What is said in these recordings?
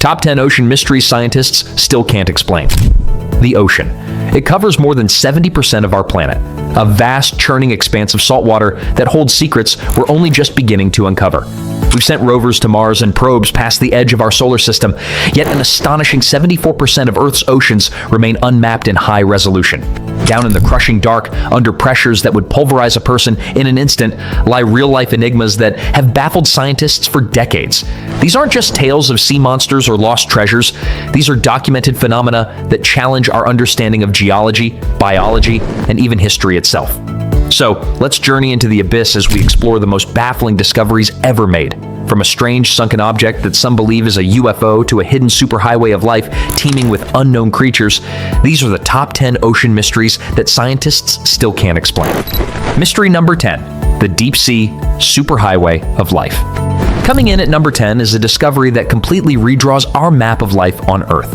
Top 10 ocean mysteries scientists still can't explain. The ocean. It covers more than 70% of our planet, a vast, churning expanse of salt water that holds secrets we're only just beginning to uncover. We've sent rovers to Mars and probes past the edge of our solar system, yet an astonishing 74% of Earth's oceans remain unmapped in high resolution. Down in the crushing dark, under pressures that would pulverize a person in an instant, lie real-life enigmas that have baffled scientists for decades. These aren't just tales of sea monsters or lost treasures. These are documented phenomena that challenge our understanding of geology, biology, and even history itself. So, let's journey into the abyss as we explore the most baffling discoveries ever made. From a strange sunken object that some believe is a UFO to a hidden superhighway of life teeming with unknown creatures, these are the top 10 ocean mysteries that scientists still can't explain. Mystery number 10, the deep sea superhighway of life. Coming in at number 10 is a discovery that completely redraws our map of life on Earth.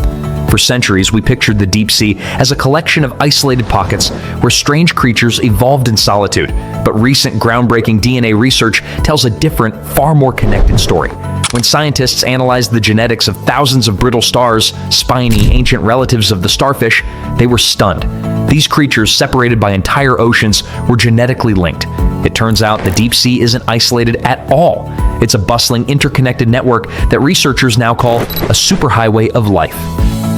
For centuries, we pictured the deep sea as a collection of isolated pockets where strange creatures evolved in solitude. But recent groundbreaking DNA research tells a different, far more connected story. When scientists analyzed the genetics of thousands of brittle stars, spiny, ancient relatives of the starfish, they were stunned. These creatures, separated by entire oceans, were genetically linked. It turns out the deep sea isn't isolated at all. It's a bustling, interconnected network that researchers now call a superhighway of life.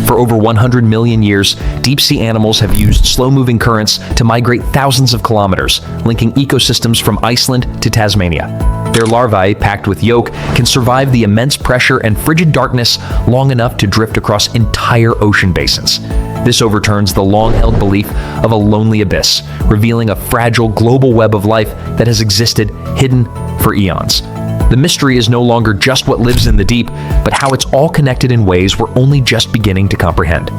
For over 100 million years, deep-sea animals have used slow-moving currents to migrate thousands of kilometers, linking ecosystems from Iceland to Tasmania. Their larvae, packed with yolk, can survive the immense pressure and frigid darkness long enough to drift across entire ocean basins. This overturns the long-held belief of a lonely abyss, revealing a fragile global web of life that has existed hidden for eons. The mystery is no longer just what lives in the deep, but how it's all connected in ways we're only just beginning to comprehend.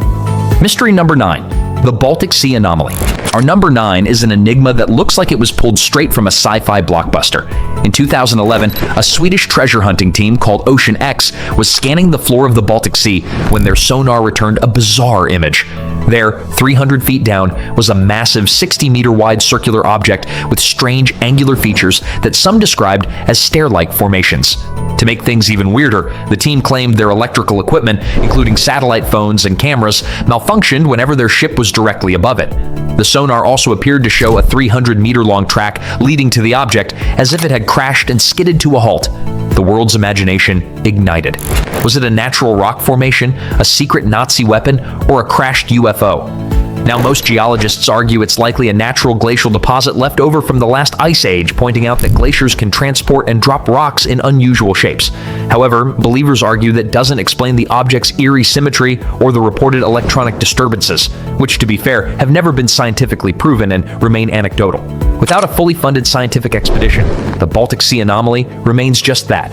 Mystery number 9, the Baltic Sea Anomaly. Our number 9 is an enigma that looks like it was pulled straight from a sci-fi blockbuster. In 2011, a Swedish treasure hunting team called Ocean X was scanning the floor of the Baltic Sea when their sonar returned a bizarre image. There, 300 feet down, was a massive 60-meter-wide circular object with strange angular features that some described as stair-like formations. To make things even weirder, the team claimed their electrical equipment, including satellite phones and cameras, malfunctioned whenever their ship was directly above it. The sonar also appeared to show a 300-meter-long track leading to the object, as if it had crashed and skidded to a halt. The world's imagination ignited. Was it a natural rock formation, a secret Nazi weapon, or a crashed UFO? Now, most geologists argue it's likely a natural glacial deposit left over from the last ice age, pointing out that glaciers can transport and drop rocks in unusual shapes. However, believers argue that doesn't explain the object's eerie symmetry or the reported electronic disturbances, which, to be fair, have never been scientifically proven and remain anecdotal. Without a fully funded scientific expedition, the Baltic Sea Anomaly remains just that,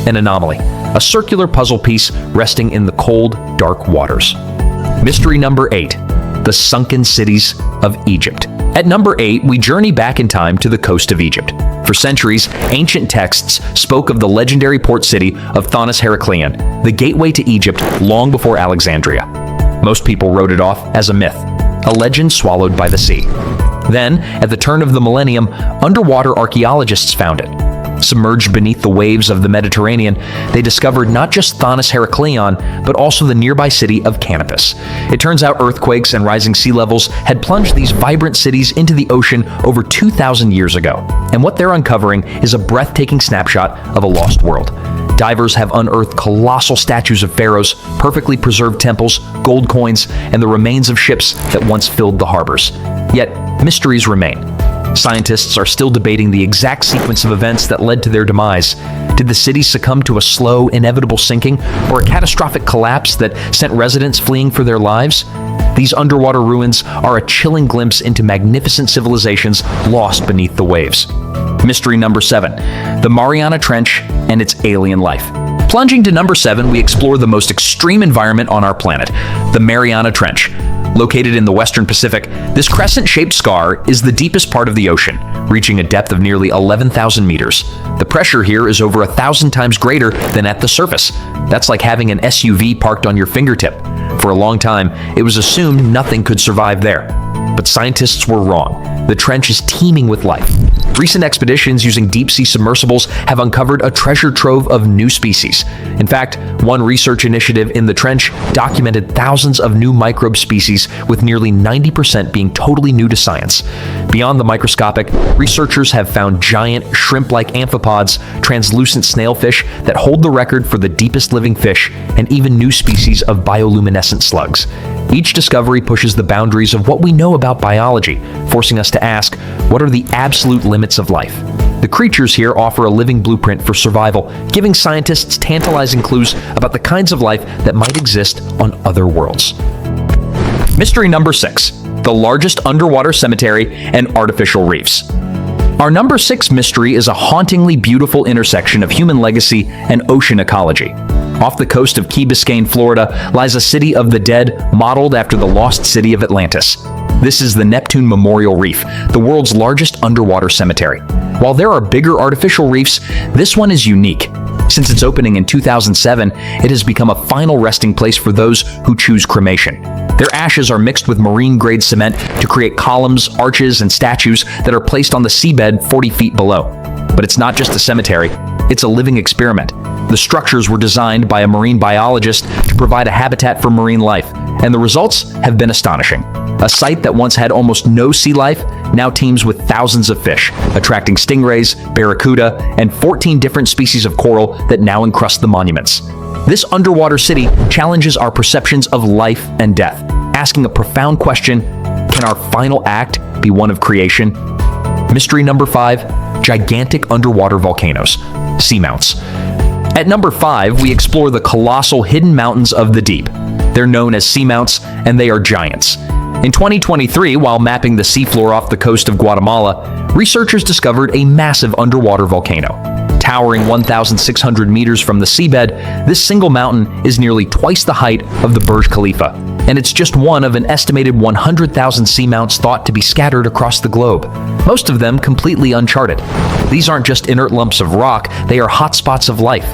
an anomaly, a circular puzzle piece resting in the cold, dark waters. Mystery number 8. The sunken cities of Egypt. At number 8, we journey back in time to the coast of Egypt. For centuries, ancient texts spoke of the legendary port city of Thonis Heracleion, the gateway to Egypt long before Alexandria. Most people wrote it off as a myth, a legend swallowed by the sea. Then, at the turn of the millennium, underwater archaeologists found it. Submerged beneath the waves of the Mediterranean, they discovered not just Thonis Heracleion, but also the nearby city of Canopus. It turns out earthquakes and rising sea levels had plunged these vibrant cities into the ocean over 2,000 years ago. And what they're uncovering is a breathtaking snapshot of a lost world. Divers have unearthed colossal statues of pharaohs, perfectly preserved temples, gold coins, and the remains of ships that once filled the harbors. Yet, mysteries remain. Scientists are still debating the exact sequence of events that led to their demise. Did the city succumb to a slow, inevitable sinking, or a catastrophic collapse that sent residents fleeing for their lives? These underwater ruins are a chilling glimpse into magnificent civilizations lost beneath the waves. Mystery number 7, the Mariana Trench and its alien life. Plunging to number 7, we explore the most extreme environment on our planet, the Mariana Trench. Located in the western Pacific, this crescent-shaped scar is the deepest part of the ocean, reaching a depth of nearly 11,000 meters. The pressure here is over 1,000 times greater than at the surface. That's like having an SUV parked on your fingertip. For a long time, it was assumed nothing could survive there. But scientists were wrong. The trench is teeming with life. Recent expeditions using deep-sea submersibles have uncovered a treasure trove of new species. In fact, one research initiative in the trench documented thousands of new microbe species, with nearly 90% being totally new to science. Beyond the microscopic, researchers have found giant, shrimp-like amphipods, translucent snailfish that hold the record for the deepest living fish, and even new species of bioluminescent slugs. Each discovery pushes the boundaries of what we know about biology, forcing us to ask, what are the absolute limits of life? The creatures here offer a living blueprint for survival, giving scientists tantalizing clues about the kinds of life that might exist on other worlds. Mystery number 6, the largest underwater cemetery and artificial reefs. Our number 6 mystery is a hauntingly beautiful intersection of human legacy and ocean ecology. Off the coast of Key Biscayne, Florida, lies a city of the dead modeled after the lost city of Atlantis. This is the Neptune Memorial Reef, the world's largest underwater cemetery. While there are bigger artificial reefs, this one is unique. Since its opening in 2007, it has become a final resting place for those who choose cremation. Their ashes are mixed with marine-grade cement to create columns, arches, and statues that are placed on the seabed 40 feet below. But it's not just a cemetery, it's a living experiment. The structures were designed by a marine biologist to provide a habitat for marine life, and the results have been astonishing. A site that once had almost no sea life now teems with thousands of fish, attracting stingrays, barracuda, and 14 different species of coral that now encrust the monuments. This underwater city challenges our perceptions of life and death, asking a profound question: can our final act be one of creation? Mystery number 5, gigantic underwater volcanoes, seamounts. At number 5, we explore the colossal hidden mountains of the deep. They're known as seamounts, and they are giants. In 2023, while mapping the seafloor off the coast of Guatemala, researchers discovered a massive underwater volcano. Towering 1,600 meters from the seabed, this single mountain is nearly twice the height of the Burj Khalifa, and it's just one of an estimated 100,000 seamounts thought to be scattered across the globe, most of them completely uncharted. These aren't just inert lumps of rock, they are hotspots of life.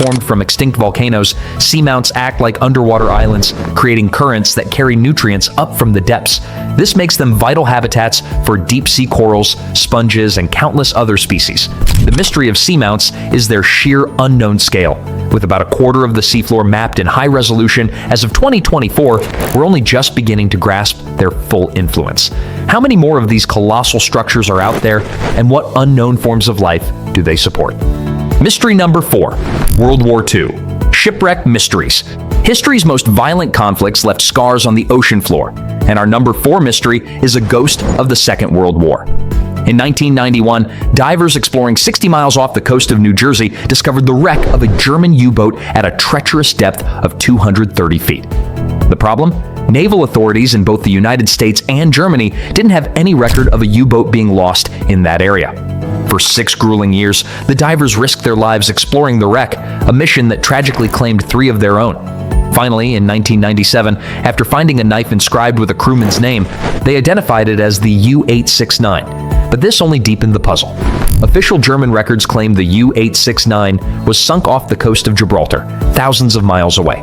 Formed from extinct volcanoes, seamounts act like underwater islands, creating currents that carry nutrients up from the depths. This makes them vital habitats for deep-sea corals, sponges, and countless other species. The mystery of seamounts is their sheer unknown scale. With about a quarter of the seafloor mapped in high resolution, as of 2024, we're only just beginning to grasp their full influence. How many more of these colossal structures are out there, and what unknown forms of life do they support? Mystery number 4, World War II. Shipwreck mysteries. History's most violent conflicts left scars on the ocean floor, and our number 4 mystery is a ghost of the Second World War. In 1991, divers exploring 60 miles off the coast of New Jersey discovered the wreck of a German U-boat at a treacherous depth of 230 feet. The problem? Naval authorities in both the United States and Germany didn't have any record of a U-boat being lost in that area. For 6 grueling years, the divers risked their lives exploring the wreck, a mission that tragically claimed 3 of their own. Finally, in 1997, after finding a knife inscribed with a crewman's name, they identified it as the U-869. But this only deepened the puzzle. Official German records claim the U-869 was sunk off the coast of Gibraltar, thousands of miles away.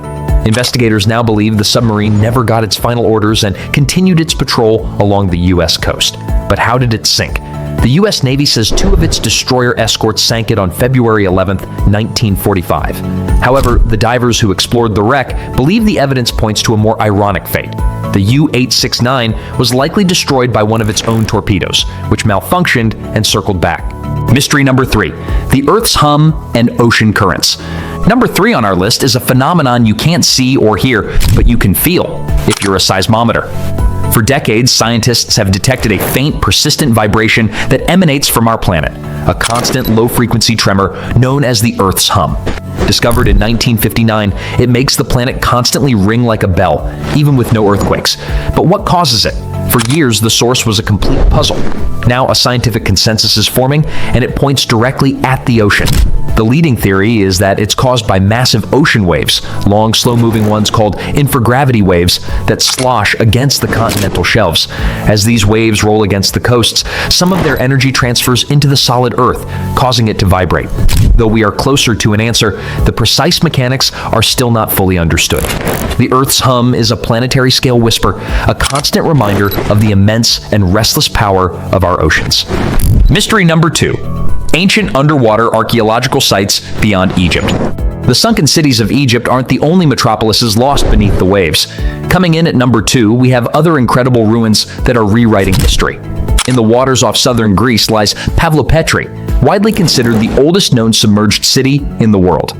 Investigators now believe the submarine never got its final orders and continued its patrol along the U.S. coast. But how did it sink? The U.S. Navy says 2 of its destroyer escorts sank it on February 11, 1945. However, the divers who explored the wreck believe the evidence points to a more ironic fate. The U-869 was likely destroyed by one of its own torpedoes, which malfunctioned and circled back. Mystery number 3, the Earth's hum and ocean currents. Number 3 on our list is a phenomenon you can't see or hear, but you can feel if you're a seismometer. For decades, scientists have detected a faint, persistent vibration that emanates from our planet, a constant low-frequency tremor known as the Earth's hum. Discovered in 1959, it makes the planet constantly ring like a bell, even with no earthquakes. But what causes it? For years, the source was a complete puzzle. Now, a scientific consensus is forming, and it points directly at the ocean. The leading theory is that it's caused by massive ocean waves, long, slow-moving ones called infragravity waves that slosh against the continental shelves. As these waves roll against the coasts, some of their energy transfers into the solid Earth, causing it to vibrate. Though we are closer to an answer, the precise mechanics are still not fully understood. The Earth's hum is a planetary-scale whisper, a constant reminder of the immense and restless power of our oceans. Mystery number 2. Ancient underwater archaeological sites beyond Egypt. The sunken cities of Egypt aren't the only metropolises lost beneath the waves. Coming in at number 2, we have other incredible ruins that are rewriting history. In the waters off southern Greece lies Pavlopetri, widely considered the oldest known submerged city in the world.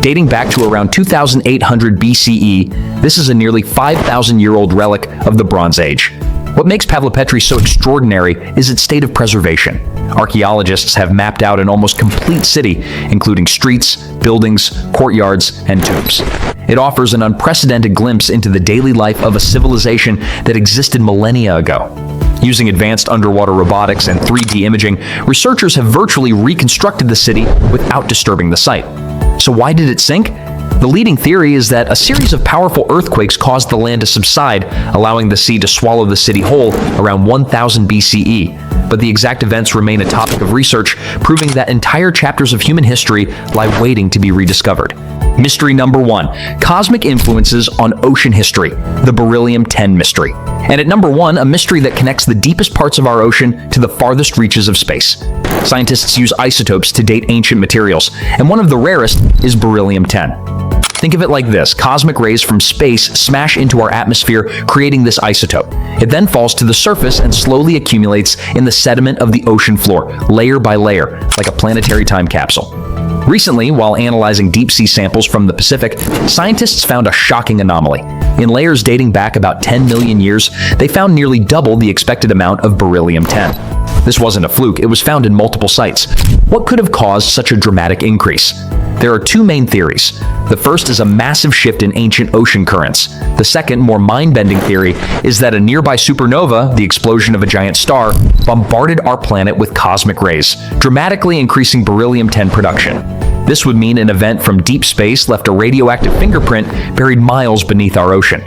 Dating back to around 2800 BCE, this is a nearly 5,000-year-old relic of the Bronze Age. What makes Pavlopetri so extraordinary is its state of preservation. Archaeologists have mapped out an almost complete city, including streets, buildings, courtyards, and tombs. It offers an unprecedented glimpse into the daily life of a civilization that existed millennia ago. Using advanced underwater robotics and 3D imaging, researchers have virtually reconstructed the city without disturbing the site. So why did it sink? The leading theory is that a series of powerful earthquakes caused the land to subside, allowing the sea to swallow the city whole around 1000 BCE. But the exact events remain a topic of research, proving that entire chapters of human history lie waiting to be rediscovered. Mystery number 1. Cosmic influences on ocean history. The Beryllium-10 mystery. And at number 1, a mystery that connects the deepest parts of our ocean to the farthest reaches of space. Scientists use isotopes to date ancient materials, and one of the rarest is beryllium-10. Think of it like this: cosmic rays from space smash into our atmosphere, creating this isotope. It then falls to the surface and slowly accumulates in the sediment of the ocean floor, layer by layer, like a planetary time capsule. Recently, while analyzing deep-sea samples from the Pacific, scientists found a shocking anomaly. In layers dating back about 10 million years, they found nearly double the expected amount of beryllium-10. This wasn't a fluke, it was found in multiple sites. What could have caused such a dramatic increase? There are two main theories. The first is a massive shift in ancient ocean currents. The second, more mind-bending theory is that a nearby supernova, the explosion of a giant star, bombarded our planet with cosmic rays, dramatically increasing beryllium-10 production. This would mean an event from deep space left a radioactive fingerprint buried miles beneath our ocean.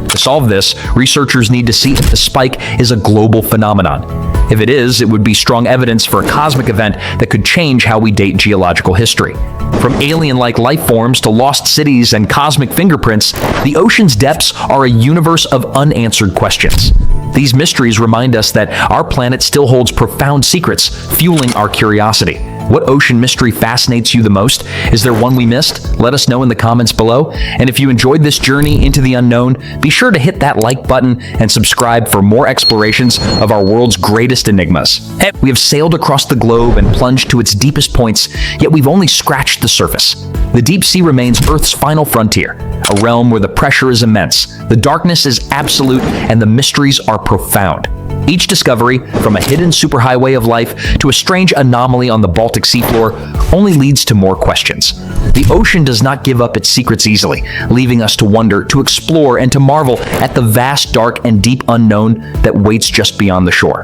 To solve this, researchers need to see if the spike is a global phenomenon. If it is, it would be strong evidence for a cosmic event that could change how we date geological history. From alien-like life forms to lost cities and cosmic fingerprints, the ocean's depths are a universe of unanswered questions. These mysteries remind us that our planet still holds profound secrets, fueling our curiosity. What ocean mystery fascinates you the most? Is there one we missed? Let us know in the comments below. And if you enjoyed this journey into the unknown, be sure to hit that like button and subscribe for more explorations of our world's greatest enigmas. We have sailed across the globe and plunged to its deepest points, yet we've only scratched the surface. The deep sea remains Earth's final frontier, a realm where the pressure is immense, the darkness is absolute, and the mysteries are profound. Each discovery, from a hidden superhighway of life to a strange anomaly on the Baltic Sea floor, only leads to more questions. The ocean does not give up its secrets easily, leaving us to wonder, to explore, and to marvel at the vast, dark, and deep unknown that waits just beyond the shore.